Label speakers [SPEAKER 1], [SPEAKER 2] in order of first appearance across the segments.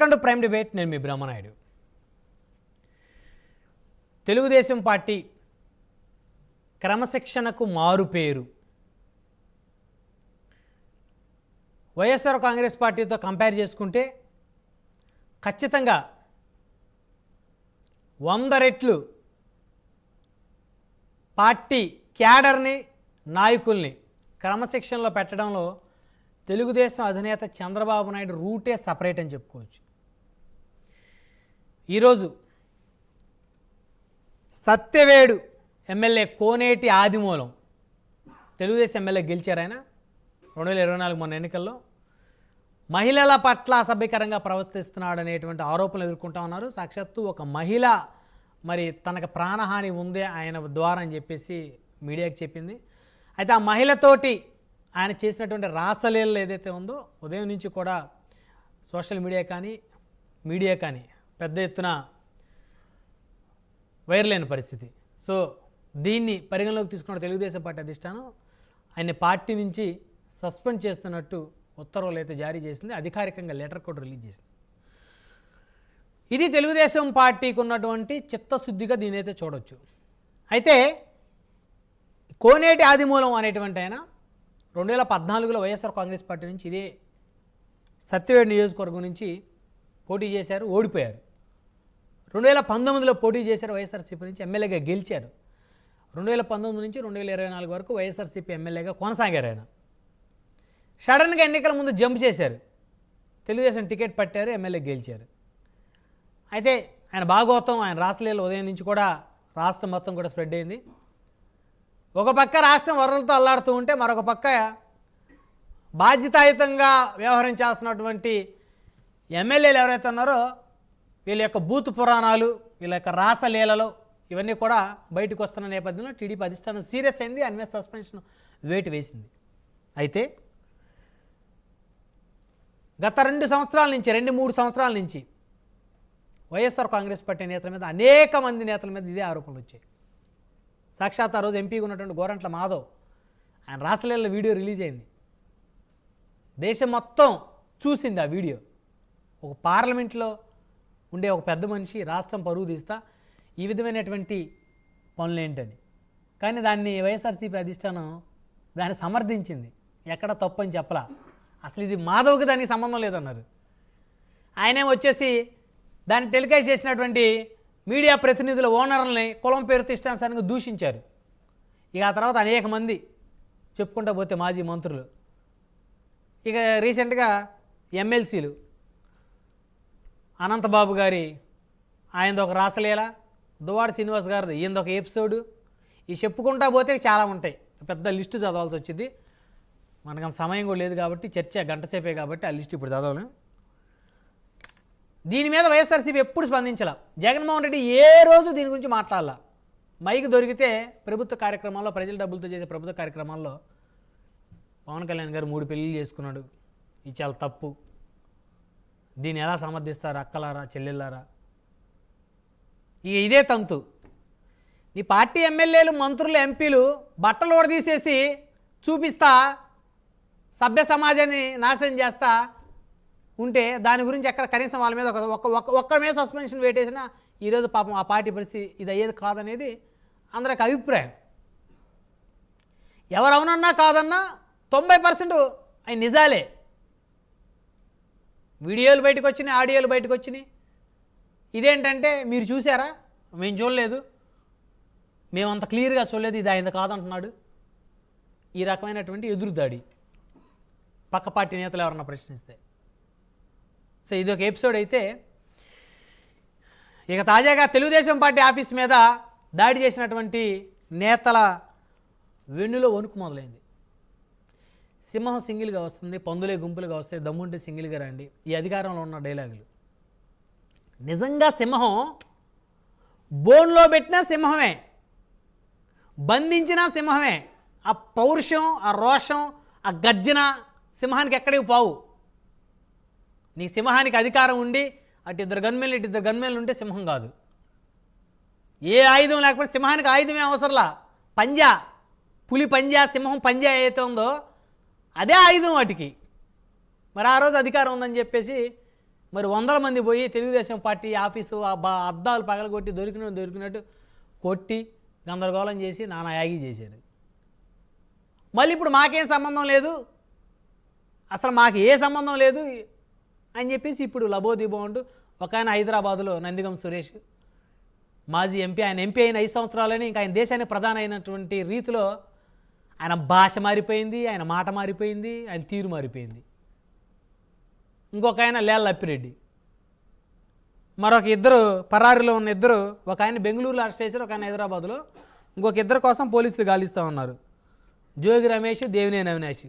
[SPEAKER 1] Welcome to prime debate. నేను మీ Brahmanaidu. Telugu Desam party క్రమశిక్షణకు మారు పేరు. వైఎస్ఆర్ కాంగ్రెస్ పార్టీతో కంపేర్ చేసుకుంటే ఖచ్చితంగా 100 రెట్లు పార్టీ క్యాడర్ని, నాయకుల్ని క్రమశిక్షణలో పెట్టడంలో తెలుగుదేశం అధినేత చంద్రబాబు నాయుడు రూటే సపరేట్ అని చెప్పుకోవచ్చు. ఈరోజు సత్యవేడు ఎమ్మెల్యే కోనేటి ఆదిమూలం తెలుగుదేశం ఎమ్మెల్యే గెలిచారు. ఆయన 2024 మొన్న ఎన్నికల్లో మహిళల పట్ల అసభ్యకరంగా ప్రవర్తిస్తున్నాడు అనేటువంటి ఆరోపణలు ఎదుర్కొంటా ఉన్నారు. సాక్షాత్తు ఒక మహిళ మరి తనకు ప్రాణహాని ఉందే ఆయన ద్వారా అని చెప్పేసి మీడియాకి చెప్పింది. అయితే ఆ మహిళతోటి ఆయన చేసినటువంటి రాసలీలలు ఏదైతే ఉందో ఉదయం నుంచి కూడా సోషల్ మీడియా కానీ పెద్ద ఎత్తున వైరల్ అయిన పరిస్థితి. సో దీన్ని పరిగణలోకి తీసుకున్న తెలుగుదేశం పార్టీ అధిష్టానం ఆయన పార్టీ నుంచి సస్పెండ్ చేస్తున్నట్టు ఉత్తర్వులు అయితే జారీ చేసింది. అధికారికంగా లెటర్ కూడా రిలీజ్ చేసింది. ఇది తెలుగుదేశం పార్టీకి ఉన్నటువంటి చిత్తశుద్ధిగా దీని అయితే చూడవచ్చు. అయితే కోనేటి ఆదిమూలం అనేటువంటి ఆయన 2014లో వైఎస్ఆర్ కాంగ్రెస్ పార్టీ నుంచి ఇదే సత్యవేడు నియోజకవర్గం నుంచి పోటీ చేశారు, ఓడిపోయారు. 2019లో పోటీ చేశారు, వైఎస్ఆర్సీపీ నుంచి ఎమ్మెల్యేగా గెలిచారు. 2019 నుంచి 2024 వరకు వైఎస్ఆర్సీపీ ఎమ్మెల్యేగా కొనసాగారు. ఆయన సడన్గా ఎన్నికల ముందు జంప్ చేశారు, తెలుగుదేశం టికెట్ పట్టారు, ఎమ్మెల్యే గెలిచారు. అయితే ఆయన భాగవతం, ఆయన రాసలీల ఉదయం నుంచి కూడా రాష్ట్రం మొత్తం కూడా స్ప్రెడ్ అయింది. ఒక పక్క రాష్ట్రం వరదలతో అల్లాడుతూ ఉంటే మరొక పక్క బాధ్యతాయుతంగా వ్యవహరించాల్సినటువంటి ఎమ్మెల్యేలు ఎవరైతే ఉన్నారో వీళ్ళ యొక్క బూతు పురాణాలు, వీళ్ళ యొక్క రాసలీలలో ఇవన్నీ కూడా బయటకు వస్తున్న నేపథ్యంలో టీడీపీ అధిష్టానం సీరియస్ అయింది. ఆయన మీద సస్పెన్షన్ వేటు వేసింది. అయితే గత 2-3 సంవత్సరాల నుంచి వైఎస్ఆర్ కాంగ్రెస్ పార్టీ నేతల మీద, అనేక మంది నేతల మీద ఇదే ఆరోపణలు వచ్చాయి. సాక్షాత్ ఆ రోజు ఎంపీగా ఉన్నటువంటి గోరంట్ల మాధవ్ ఆయన రాసలీల వీడియో రిలీజ్ అయింది. దేశం మొత్తం చూసింది ఆ వీడియో. ఒక పార్లమెంట్లో ఉండే ఒక పెద్ద మనిషి రాష్ట్రం పరువు తీస్తా ఈ విధమైనటువంటి పనులేంటని. కానీ దాన్ని వైఎస్ఆర్సీపీ అధిష్టానం దాన్ని సమర్థించింది. ఎక్కడ తప్పు అని చెప్పలా. అసలు ఇది మాధవ్కి దానికి సంబంధం లేదన్నారు. ఆయనే వచ్చేసి దాన్ని టెలికాస్ట్ చేసినటువంటి మీడియా ప్రతినిధుల ఓనర్లని కులం పేరుతో ఇష్టానుసారంగా దూషించారు. ఇక ఆ తర్వాత అనేక మంది చెప్పుకుంటూ పోతే మాజీ మంత్రులు, ఇక రీసెంట్గా ఎమ్మెల్సీలు, అనంతబాబు గారి ఆయనది ఒక రాసలీల, దువ్వాడ శ్రీనివాస్ గారిది ఈయనదొక ఎపిసోడు, ఈ చెప్పుకుంటా పోతే చాలా ఉంటాయి. పెద్ద లిస్టు చదవాల్సి వచ్చింది. మనకు సమయం కూడా లేదు కాబట్టి, చర్చ గంట సేపే కాబట్టి ఆ లిస్టు ఇప్పుడు చదవలేం. దీని మీద వైఎస్ఆర్సీపీ ఎప్పుడు స్పందించాల. జగన్మోహన్ రెడ్డి ఏ రోజు దీని గురించి మాట్లాడాల. మైక్ దొరికితే ప్రభుత్వ కార్యక్రమాల్లో, ప్రజల డబ్బులతో చేసే ప్రభుత్వ కార్యక్రమాల్లో పవన్ కళ్యాణ్ గారు 3 పెళ్ళిళ్ళు చేసుకున్నాడు, ఇది చాలా తప్పు, దీన్ని ఎలా సమర్థిస్తారు అక్కలారా చెల్లెళ్ళారా, ఇక ఇదే తంతు. నీ పార్టీ ఎమ్మెల్యేలు, మంత్రులు, ఎంపీలు బట్టలు ఓడదీసేసి చూపిస్తా సభ్య సమాజాన్ని నాశనం చేస్తా ఉంటే దాని గురించి ఎక్కడ కనీసం వాళ్ళ మీద ఒక్కరి మీద సస్పెన్షన్ వేటేసినా ఈరోజు పాపం ఆ పార్టీ పరిస్థితి ఇది అయ్యేది కాదనేది అందరికి అభిప్రాయం. ఎవరవునన్నా కాదన్నా 90% అవి నిజాలే. వీడియోలు బయటకు వచ్చినాయి, ఆడియోలు బయటకు వచ్చినాయి. ఇదేంటంటే మీరు చూసారా, మేము చూడలేదు, మేమంత క్లియర్గా చూడలేదు, ఇది ఆయన కాదంటున్నాడు. ఈ రకమైనటువంటి ఎదురుదాడి పక్క పార్టీ నేతలు ఎవరన్నా ప్రశ్నిస్తే. సో ఇది ఒక ఎపిసోడ్. అయితే ఇక తాజాగా తెలుగుదేశం పార్టీ ఆఫీస్ మీద దాడి చేసినటువంటి నేతల వెన్నులో వణుకు మొదలైంది. సింహం సింగిల్గా వస్తుంది, పందులే గుంపులుగా వస్తాయి, దమ్ముంటే సింగిల్గా రండి, ఈ అధికారంలో ఉన్న డైలాగులు. నిజంగా సింహం బోన్లో పెట్టినా సింహమే, బంధించినా సింహమే. ఆ పౌరుషం, ఆ రోషం, ఆ గర్జన సింహానికి ఎక్కడికి పోవు. నీ సింహానికి అధికారం ఉండి అటు ఇద్దరు గన్మెన్లు ఉంటే సింహం కాదు. ఏ ఆయుధం లేకపోతే సింహానికి ఆయుధమే అవసరంలా. పంజా, పులి పంజా, సింహం పంజా ఏదైతే ఉందో అదే ఆయుధం వాటికి. మరి ఆ రోజు అధికారం ఉందని చెప్పేసి మరి వందల మంది పోయి తెలుగుదేశం పార్టీ ఆఫీసు అద్దాలు పగలగొట్టి దొరికినట్టు కొట్టి గందరగోళం చేసి నానా యాగి చేశారు. మళ్ళీ ఇప్పుడు మాకేం సంబంధం లేదు, అసలు మాకు ఏ సంబంధం లేదు అని చెప్పేసి ఇప్పుడు లబోదిబో అంటూ ఒక ఆయన హైదరాబాదులో నందిగం సురేష్ మాజీ ఎంపీ, ఆయన ఎంపీ అయిన 5 సంవత్సరాలని ఇంకా ఆయన దేశానికి ప్రధాన అయినటువంటి రీతిలో ఆయన భాష మారిపోయింది, ఆయన మాట మారిపోయింది, ఆయన తీరు మారిపోయింది. ఇంకొక ఆయన లేళ్ళ అప్పిరెడ్డి, మరొక ఇద్దరు పరారీలో ఉన్న ఇద్దరు, ఒక ఆయన బెంగళూరులో అరెస్ట్ చేశారు, ఒక ఆయన హైదరాబాద్లో. ఇంకొక ఇద్దరు కోసం పోలీసులు గాలిస్తూ ఉన్నారు, జోగి రమేష్, దేవినేని అవినాష్.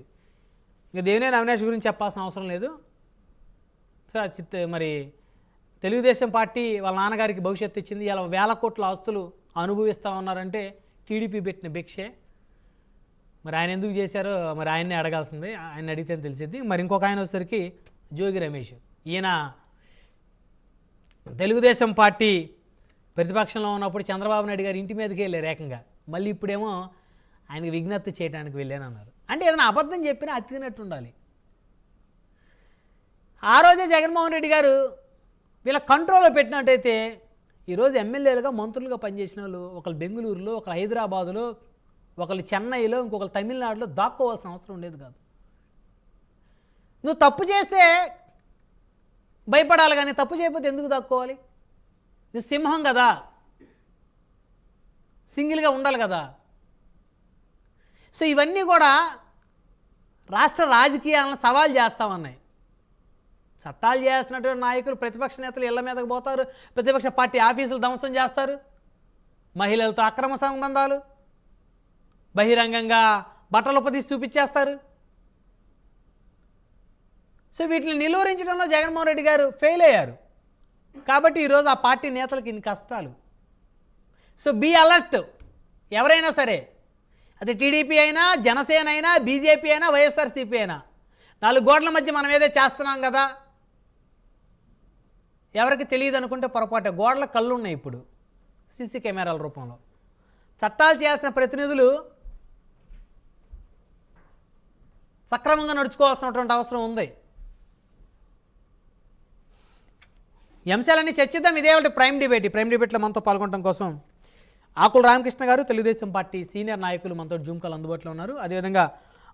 [SPEAKER 1] ఇంకా దేవినేని అవినాష్ గురించి చెప్పాల్సిన అవసరం లేదు. మరి తెలుగుదేశం పార్టీ వాళ్ళ నాన్నగారికి భవిష్యత్తు ఇచ్చింది, ఇలా 1000 కోట్ల ఆస్తులు అనుభవిస్తూ ఉన్నారంటే టీడీపీ పెట్టిన భిక్షే. మరి ఆయన ఎందుకు చేశారో మరి ఆయన్నే అడగాల్సిందే, ఆయన అడిగితే తెలిసిద్ది. మరి ఇంకొక ఆయన వచ్చేసరికి జోగి రమేష్, ఈయన తెలుగుదేశం పార్టీ ప్రతిపక్షంలో ఉన్నప్పుడు చంద్రబాబు నాయుడు గారు ఇంటి మీదకి వెళ్ళారు ఏకంగా, మళ్ళీ ఇప్పుడేమో ఆయనకి విజ్ఞప్తి చేయడానికి వెళ్ళానన్నారు. అంటే ఏదైనా అబద్ధం చెప్పినా అతికినట్టు ఉండాలి. ఆ రోజే జగన్మోహన్ రెడ్డి గారు వీళ్ళ కంట్రోల్లో పెట్టినట్టయితే ఈరోజు ఎమ్మెల్యేలుగా మంత్రులుగా పనిచేసిన వాళ్ళు ఒకళ్ళు బెంగళూరులో, ఒకళ్ళు హైదరాబాదులో, ఒకళ్ళు చెన్నైలో, ఇంకొకళ్ళు తమిళనాడులో దాక్కోవాల్సిన అవసరం ఉండేది కాదు. నువ్వు తప్పు చేస్తే భయపడాలి, కానీ తప్పు చేయకపోతే ఎందుకు దాక్కోవాలి? నువ్వు సింహం కదా, సింగిల్గా ఉండాలి కదా. సో ఇవన్నీ కూడా రాష్ట్ర రాజకీయాలను సవాల్ చేస్తామన్నాయి. చట్టాలు చేస్తున్నటువంటి నాయకులు, ప్రతిపక్ష నేతలు ఇళ్ల మీదకి పోతారు, ప్రతిపక్ష పార్టీ ఆఫీసులు ధ్వంసం చేస్తారు, మహిళలతో అక్రమ సంబంధాలు, బహిరంగంగా బట్టలు ఉపదీసి చూపించేస్తారు. సో వీటిని నిలువరించడంలో జగన్మోహన్ రెడ్డి గారు ఫెయిల్ అయ్యారు. కాబట్టి ఈరోజు ఆ పార్టీ నేతలకు ఇన్ని కష్టాలు. So be alert. ఎవరైనా సరే, అది టీడీపీ అయినా, జనసేన అయినా, బీజేపీ అయినా, వైఎస్ఆర్సీపీ అయినా, 4 గోడల మధ్య మనం ఏదో చేస్తున్నాం కదా, ఎవరికి తెలియదు అనుకుంటే పొరపాటే. గోడల కళ్ళు ఉన్నాయి ఇప్పుడు సీసీ కెమెరాల రూపంలో. చట్టాలు చేసిన ప్రతినిధులు సక్రమంగా నడుచుకోవాల్సినటువంటి అవసరం ఉంది. ఈ అంశాలన్నీ చర్చిద్దాం. ఇదే ఒకటి ప్రైమ్ డిబేట్. ఈ ప్రైమ్ డిబేట్లో మనతో పాల్గొనడం కోసం ఆకుల రామకృష్ణ గారు, తెలుగుదేశం పార్టీ సీనియర్ నాయకులు మనతో జూమ్ కాల్ అందుబాటులో ఉన్నారు. అదేవిధంగా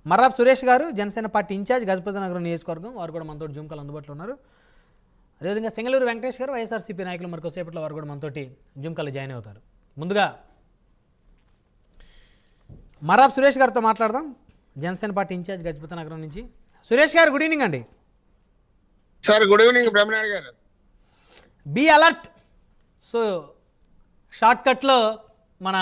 [SPEAKER 1] మర్రాబ్ సురేష్ గారు, జనసేన పార్టీ ఇన్ఛార్జ్, గజపతి నగరం నియోజకవర్గం, వారు కూడా మనతో జూమ్ కాల్ అందుబాటులో ఉన్నారు. అదేవిధంగా సింగళూరు వెంకటేష్ గారు, వైఎస్ఆర్సీపీ నాయకులు, మరికొసేపట్లో వారు కూడా మనతోటి జూమ్ కాల్ జాయిన్ అవుతారు. ముందుగా మర్రాబ్ సురేష్ గారితో మాట్లాడదాం, జనసేన పార్టీ ఇన్ఛార్జ్, గజపతి నగరం నుంచి. సురేష్ గారు, గుడ్ ఈవినింగ్ అండి.
[SPEAKER 2] Sir good evening Brahmanaidu garu.
[SPEAKER 1] Be alert. So షార్ట్కట్లో మన